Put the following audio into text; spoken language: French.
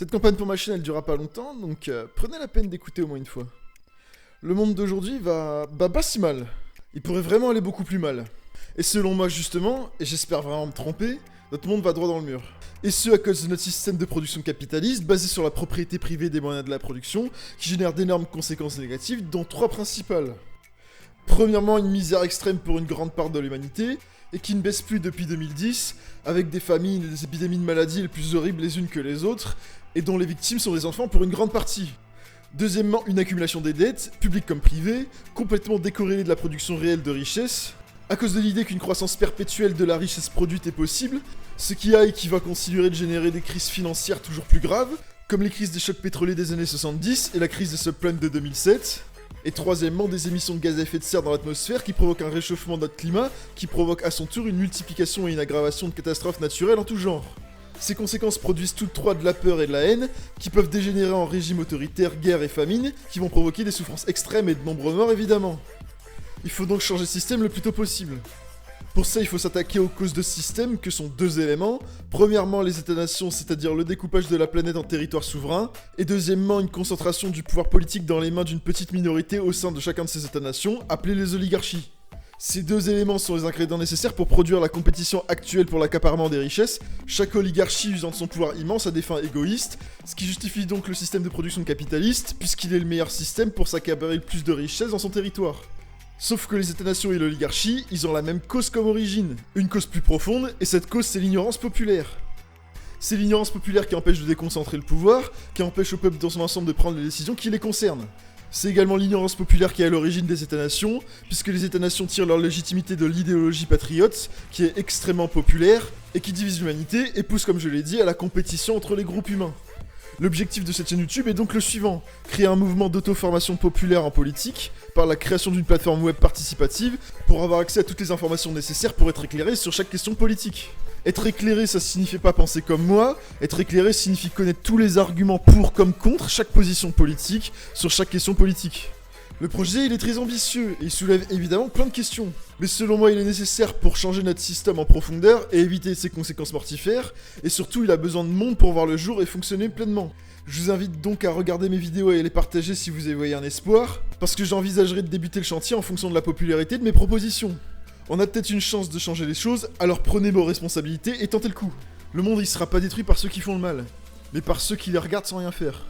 Cette campagne pour ma chaîne, elle durera pas longtemps, donc prenez la peine d'écouter au moins une fois. Le monde d'aujourd'hui va pas si mal. Il pourrait vraiment aller beaucoup plus mal. Et selon moi justement, et j'espère vraiment me tromper, notre monde va droit dans le mur. Et ce à cause de notre système de production capitaliste basé sur la propriété privée des moyens de la production, qui génère d'énormes conséquences négatives, dont trois principales. Premièrement, une misère extrême pour une grande part de l'humanité, et qui ne baisse plus depuis 2010, avec des famines et des épidémies de maladies les plus horribles les unes que les autres, et dont les victimes sont des enfants pour une grande partie. Deuxièmement, une accumulation des dettes, publiques comme privées, complètement décorrélée de la production réelle de richesse, à cause de l'idée qu'une croissance perpétuelle de la richesse produite est possible, ce qui a et qui va continuer de générer des crises financières toujours plus graves, comme les crises des chocs pétroliers des années 70 et la crise des subprimes de 2007. Et troisièmement, des émissions de gaz à effet de serre dans l'atmosphère qui provoquent un réchauffement de notre climat, qui provoque à son tour une multiplication et une aggravation de catastrophes naturelles en tout genre. Ces conséquences produisent toutes trois de la peur et de la haine, qui peuvent dégénérer en régime autoritaire, guerre et famine, qui vont provoquer des souffrances extrêmes et de nombreux morts évidemment. Il faut donc changer de système le plus tôt possible. Pour ça, il faut s'attaquer aux causes de ce système, que sont deux éléments. Premièrement, les États-nations, c'est-à-dire le découpage de la planète en territoires souverains. Et deuxièmement, une concentration du pouvoir politique dans les mains d'une petite minorité au sein de chacun de ces États-nations, appelées les oligarchies. Ces deux éléments sont les ingrédients nécessaires pour produire la compétition actuelle pour l'accaparement des richesses, chaque oligarchie usant de son pouvoir immense à des fins égoïstes, ce qui justifie donc le système de production capitaliste, puisqu'il est le meilleur système pour s'accaparer le plus de richesses dans son territoire. Sauf que les États-nations et l'oligarchie, ils ont la même cause comme origine, une cause plus profonde, et cette cause c'est l'ignorance populaire. C'est l'ignorance populaire qui empêche de déconcentrer le pouvoir, qui empêche au peuple dans son ensemble de prendre les décisions qui les concernent. C'est également l'ignorance populaire qui est à l'origine des États-nations, puisque les États-nations tirent leur légitimité de l'idéologie patriote, qui est extrêmement populaire, et qui divise l'humanité, et pousse, comme je l'ai dit, à la compétition entre les groupes humains. L'objectif de cette chaîne YouTube est donc le suivant, créer un mouvement d'auto-formation populaire en politique, par la création d'une plateforme web participative, pour avoir accès à toutes les informations nécessaires pour être éclairé sur chaque question politique. Être éclairé, ça signifie pas penser comme moi, être éclairé signifie connaître tous les arguments pour comme contre chaque position politique, sur chaque question politique. Le projet, il est très ambitieux, et il soulève évidemment plein de questions. Mais selon moi, il est nécessaire pour changer notre système en profondeur et éviter ses conséquences mortifères, et surtout, il a besoin de monde pour voir le jour et fonctionner pleinement. Je vous invite donc à regarder mes vidéos et à les partager si vous y voyez un espoir, parce que j'envisagerai de débuter le chantier en fonction de la popularité de mes propositions. On a peut-être une chance de changer les choses, alors prenez vos responsabilités et tentez le coup. Le monde, il sera pas détruit par ceux qui font le mal, mais par ceux qui les regardent sans rien faire.